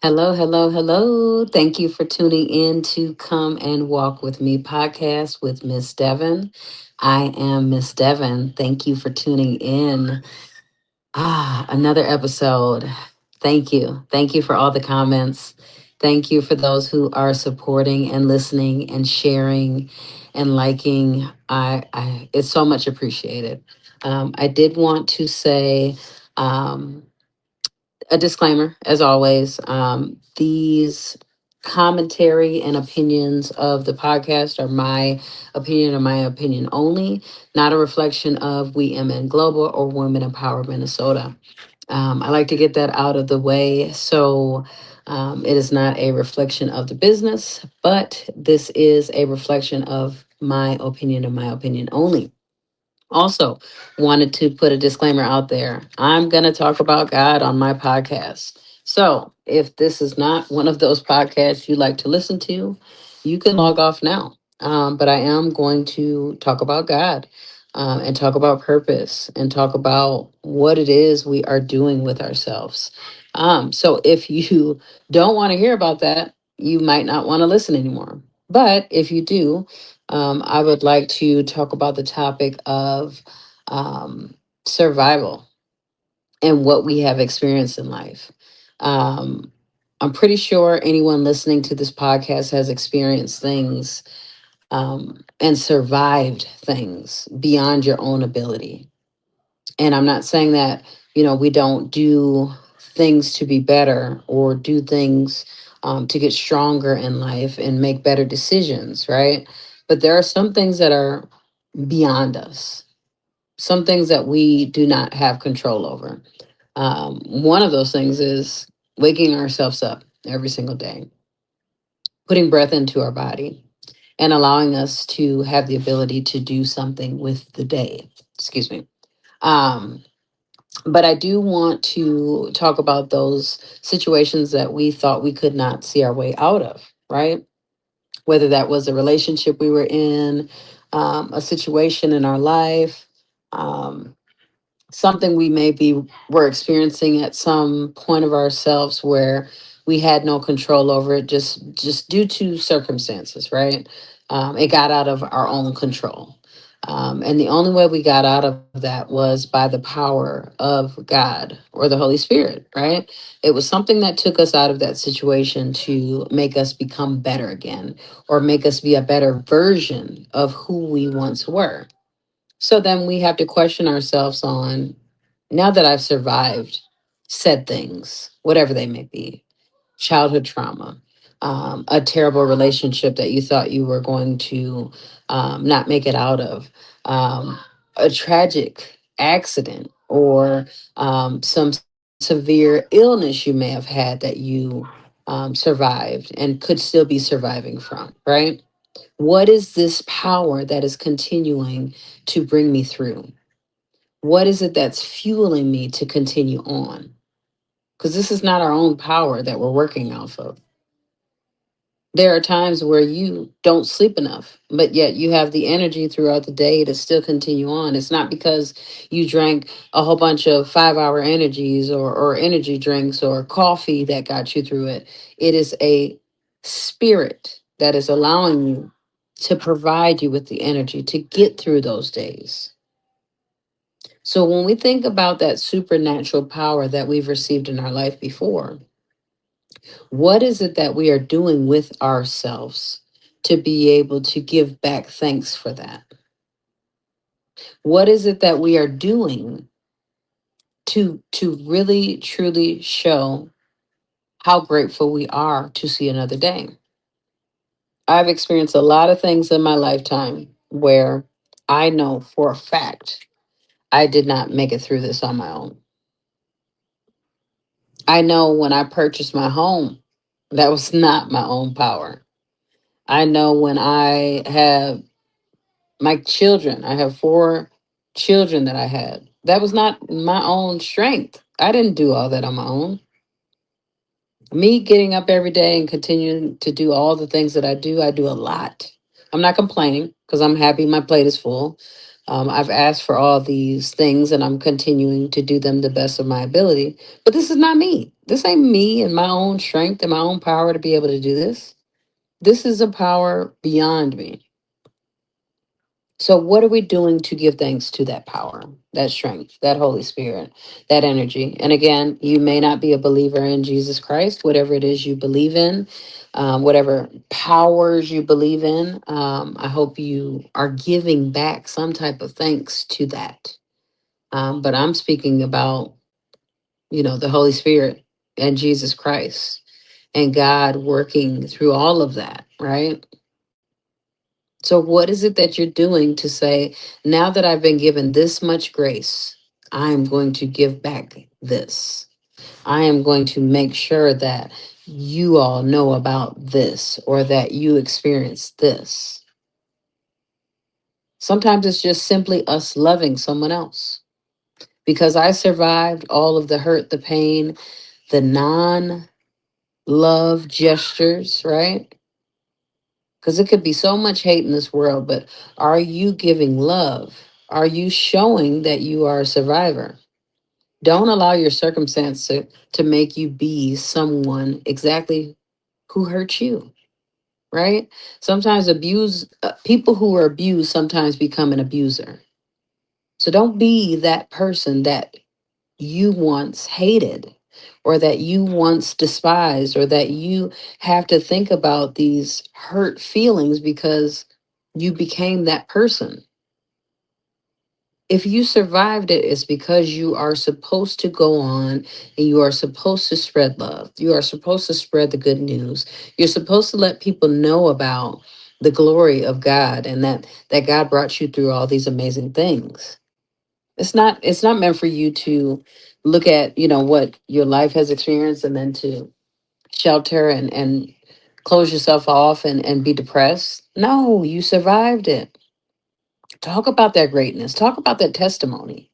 Hello, hello, hello. Thank you for tuning in to Come and Walk with Me podcast with Miss Devin. I am Miss Devin. Thank you for tuning in. Another episode. Thank you. Thank you for all the comments. Thank you for those who are supporting and listening and sharing and liking. I it's so much appreciated. I did want to say um, a disclaimer, as always. These commentary and opinions of the podcast are my opinion and my opinion only, not a reflection of We MN Global or Women Empower Minnesota. I like to get that out of the way. So it is not a reflection of the business, but this is a reflection of my opinion and my opinion only. Also, wanted to put a disclaimer out there. I'm going to talk about God on my podcast. So, if this is not one of those podcasts you like to listen to, you can log off now. But I am going to talk about God and talk about purpose and talk about what it is we are doing with ourselves. So, if you don't want to hear about that, you might not want to listen anymore. But if you do, I would like to talk about the topic of um, survival and what we have experienced in life. Um, I'm pretty sure anyone listening to this podcast has experienced things and survived things beyond your own ability. And I'm not saying that, we don't do things to be better or do things to get stronger in life and make better decisions, right? But there are some things that are beyond us, some things that we do not have control over. One of those things is waking ourselves up every single day, putting breath into our body, and allowing us to have the ability to do something with the day. Excuse me. Um, but I do want to talk about those situations that we thought we could not see our way out of, right? Whether that was a relationship we were in, a situation in our life, um, something we maybe were experiencing at some point of ourselves where we had no control over it, just due to circumstances, right? It got out of our own control. And the only way we got out of that was by the power of God or the Holy Spirit, right? It was something that took us out of that situation to make us become better again or make us be a better version of who we once were. So then we have to question ourselves on, now that I've survived said things, whatever they may be, childhood trauma, a terrible relationship that you thought you were going to not make it out of, um, a tragic accident, or some severe illness you may have had that you survived and could still be surviving from, right? What is this power that is continuing to bring me through? What is it that's fueling me to continue on? Because this is not our own power that we're working off of. There are times where you don't sleep enough, but yet you have the energy throughout the day to still continue on. It's not because you drank a whole bunch of 5 hour energies or energy drinks or coffee that got you through it. It is a spirit that is allowing you to provide you with the energy to get through those days. So when we think about that supernatural power that we've received in our life before, what is it that we are doing with ourselves to be able to give back thanks for that? What is it that we are doing to really truly show how grateful we are to see another day? I've experienced a lot of things in my lifetime where I know for a fact I did not make it through this on my own. I know when I purchased my home, that was not my own power. I know when I have my children, I have four children that I had. That was not my own strength. I didn't do all that on my own. Me getting up every day and continuing to do all the things that I do a lot. I'm not complaining because I'm happy my plate is full. I've asked for all these things and I'm continuing to do them the best of my ability. But this is not me. This ain't me and my own strength and my own power to be able to do this. This is a power beyond me. So, what are we doing to give thanks to that power, that strength, that Holy Spirit, that energy? And again, you may not be a believer in Jesus Christ, whatever it is you believe in, whatever powers you believe in. I hope you are giving back some type of thanks to that. But I'm speaking about, the Holy Spirit and Jesus Christ and God working through all of that, right? So, what is it that you're doing to say, now that I've been given this much grace, I'm going to give back this? I am going to make sure that you all know about this or that you experience this. Sometimes it's just simply us loving someone else. Because I survived all of the hurt, the pain, the non love gestures, right? Because it could be so much hate in this world, but are you giving love? Are you showing that you are a survivor? Don't allow your circumstance to make you be someone exactly who hurt you, right? Sometimes people who are abused sometimes become an abuser. So don't be that person that you once hated or that you once despised or that you have to think about these hurt feelings because you became that person. If you survived it, it's because you are supposed to go on and you are supposed to spread love. You are supposed to spread the good news. You're supposed to let people know about the glory of God and that God brought you through all these amazing things. It's not meant for you to look at, what your life has experienced and then to shelter and close yourself off and be depressed. No, you survived it. Talk about that greatness. Talk about that testimony.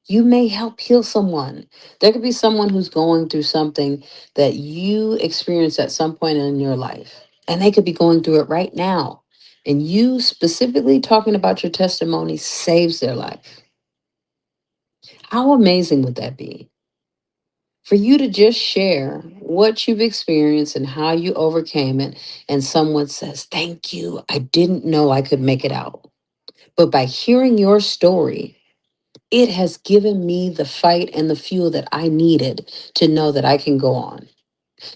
You may help heal someone. There could be someone who's going through something that you experienced at some point in your life, and they could be going through it right now. And you specifically talking about your testimony saves their life. How amazing would that be? For you to just share what you've experienced and how you overcame it, and someone says, "Thank you. I didn't know I could make it out. But by hearing your story, it has given me the fight and the fuel that I needed to know that I can go on,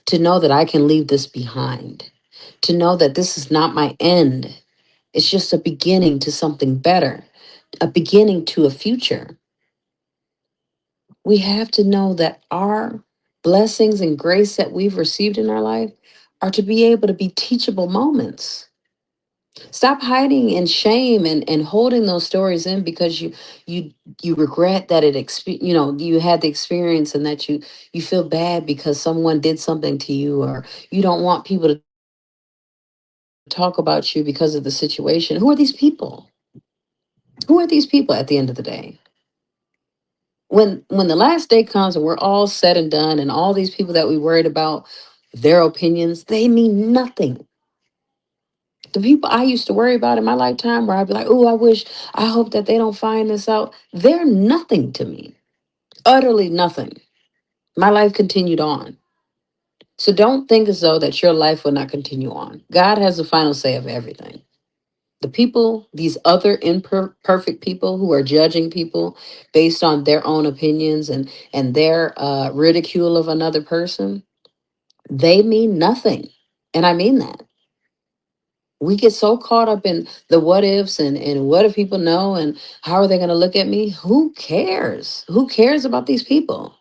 to know that I can leave this behind, to know that this is not my end. It's just a beginning to something better, a beginning to a future." We have to know that our blessings and grace that we've received in our life are to be able to be teachable moments. Stop hiding in shame and holding those stories in because you you regret that you had the experience and that you feel bad because someone did something to you, or you don't want people to talk about you because of the situation. Who are these people? Who are these people at the end of the day? When the last day comes and we're all said and done and all these people that we worried about, their opinions, they mean nothing. The people I used to worry about in my lifetime, where I'd be like, "Oh, I hope that they don't find this out," they're nothing to me. Utterly nothing. My life continued on. So don't think as though that your life will not continue on. God has the final say of everything. The people, these other imperfect people who are judging people based on their own opinions and their ridicule of another person, they mean nothing. And I mean that. We get so caught up in the what ifs and what if people know and how are they going to look at me? Who cares? Who cares about these people?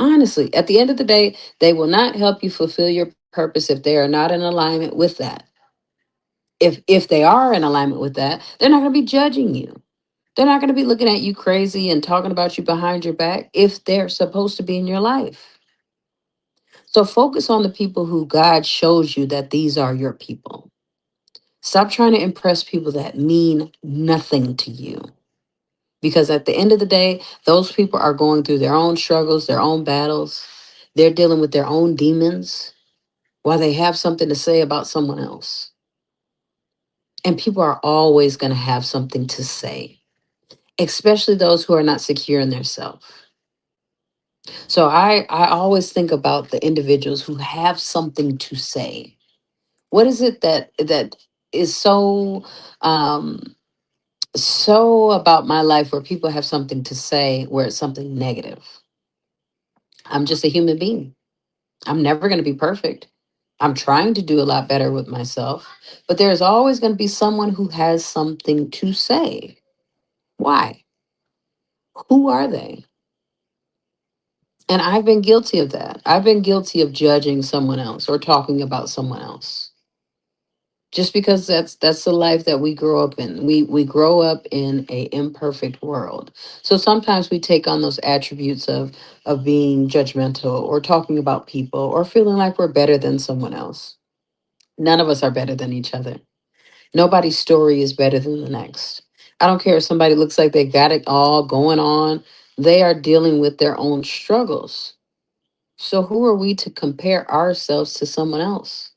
Honestly, at the end of the day, they will not help you fulfill your purpose if they are not in alignment with that. If they are in alignment with that, they're not going to be judging you. They're not going to be looking at you crazy and talking about you behind your back if they're supposed to be in your life. So focus on the people who God shows you that these are your people. Stop trying to impress people that mean nothing to you. Because at the end of the day, those people are going through their own struggles, their own battles. They're dealing with their own demons while they have something to say about someone else. And people are always going to have something to say, especially those who are not secure in their self. So I always think about the individuals who have something to say. What is it that is um so about my life where people have something to say where it's something negative? I'm just a human being. I'm never going to be perfect. I'm trying to do a lot better with myself, but there's always going to be someone who has something to say. Why? Who are they? And I've been guilty of that. I've been guilty of judging someone else or talking about someone else. Just because that's the life that we grow up in. We grow up in a imperfect world. So sometimes we take on those attributes of being judgmental or talking about people or feeling like we're better than someone else. None of us are better than each other. Nobody's story is better than the next. I don't care if somebody looks like they got it all going on. They are dealing with their own struggles. So who are we to compare ourselves to someone else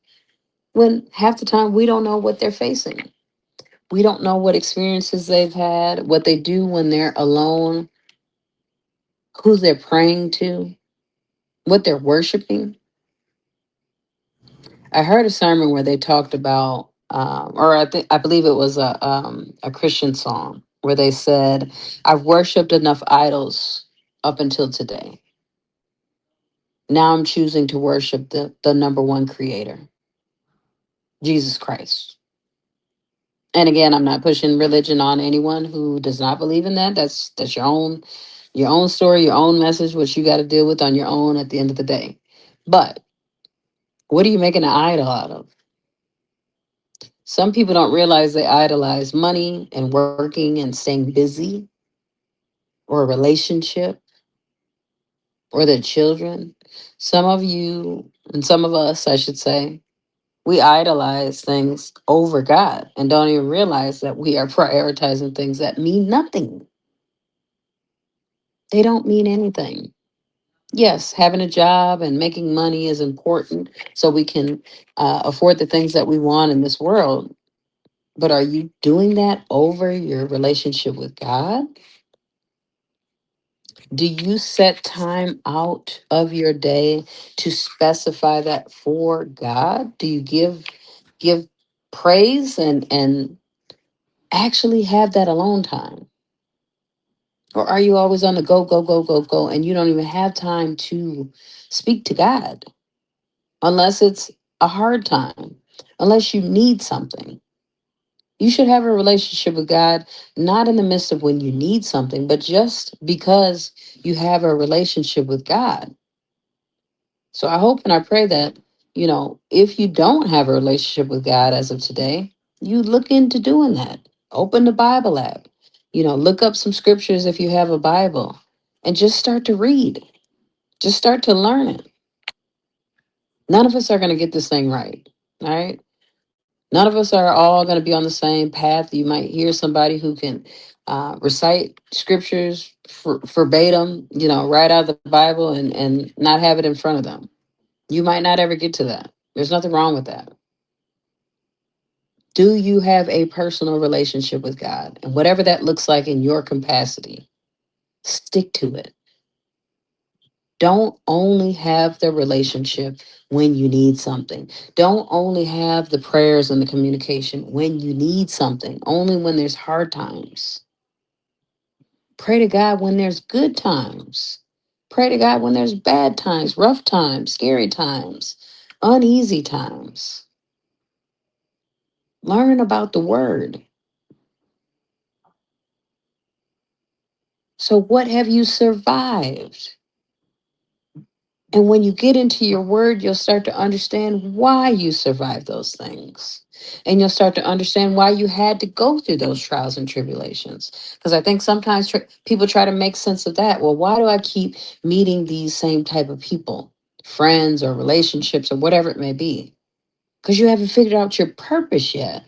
when half the time we don't know what they're facing? We don't know what experiences they've had, what they do when they're alone, who they're praying to, what they're worshiping. I heard a sermon where they talked about, or I believe it was a Christian song where they said, "I've worshipped enough idols up until today. Now I'm choosing to worship the number one creator, Jesus Christ." And again, I'm not pushing religion on anyone who does not believe in that. That's your own story, your own message, what you got to deal with on your own at the end of the day. But what are you making an idol out of? Some people don't realize they idolize money and working and staying busy or a relationship or their children. Some of you and some of us, I should say, we idolize things over God and don't even realize that we are prioritizing things that mean nothing. They don't mean anything. Yes, having a job and making money is important so we can afford the things that we want in this world. But are you doing that over your relationship with God? Do you set time out of your day to specify that for God? Do you give praise and actually have that alone time? Or are you always on the go, go, go, go, go, and you don't even have time to speak to God unless it's a hard time, unless you need something? You should have a relationship with God, not in the midst of when you need something, but just because you have a relationship with God. So I hope and I pray that, if you don't have a relationship with God as of today, you look into doing that. Open the Bible app, look up some scriptures if you have a Bible and just start to read. Just start to learn it. None of us are going to get this thing right. All right. None of us are all going to be on the same path. You might hear somebody who can recite scriptures verbatim, right out of the Bible and not have it in front of them. You might not ever get to that. There's nothing wrong with that. Do you have a personal relationship with God? And whatever that looks like in your capacity, stick to it. Don't only have the relationship when you need something. Don't only have the prayers and the communication when you need something, only when there's hard times. Pray to God when there's good times. Pray to God when there's bad times, rough times, scary times, uneasy times. Learn about the word. So, what have you survived? And when you get into your word, you'll start to understand why you survived those things. And you'll start to understand why you had to go through those trials and tribulations. Because I think sometimes people try to make sense of that. Well, why do I keep meeting these same type of people, friends or relationships or whatever it may be? Because you haven't figured out your purpose yet.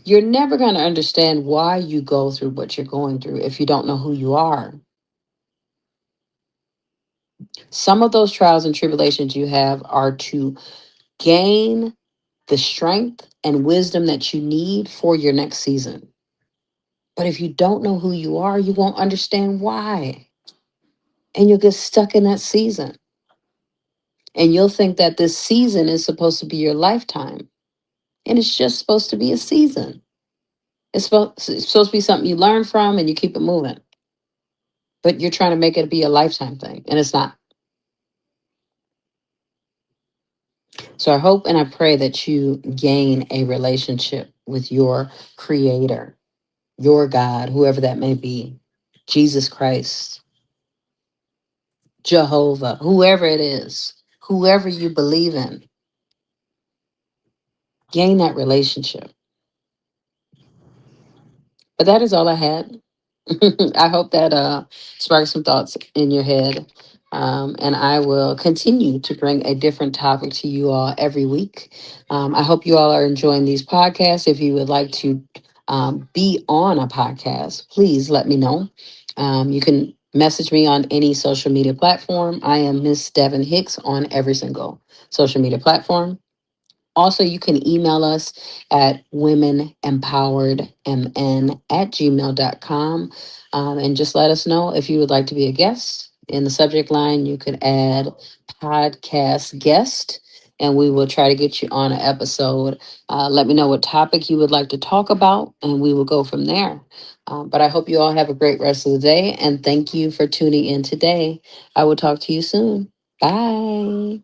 You're never going to understand why you go through what you're going through if you don't know who you are. Some of those trials and tribulations you have are to gain the strength and wisdom that you need for your next season. But if you don't know who you are, you won't understand why. And you'll get stuck in that season. And you'll think that this season is supposed to be your lifetime. And it's just supposed to be a season. It's supposed to be something you learn from and you keep it moving. But you're trying to make it be a lifetime thing, and it's not. So I hope and I pray that you gain a relationship with your creator, your God, whoever that may be, Jesus Christ, Jehovah, whoever it is, whoever you believe in, gain that relationship. But that is all I had. I hope that sparks some thoughts in your head. And I will continue to bring a different topic to you all every week. I hope you all are enjoying these podcasts. If you would like to be on a podcast, please let me know. You can message me on any social media platform. I am Miss Devin Hicks on every single social media platform. Also, you can email us at womenempoweredmn@gmail.com, and just let us know if you would like to be a guest. In the subject line, you could add podcast guest, and we will try to get you on an episode. Let me know what topic you would like to talk about, and we will go from there. But I hope you all have a great rest of the day, and thank you for tuning in today. I will talk to you soon. Bye.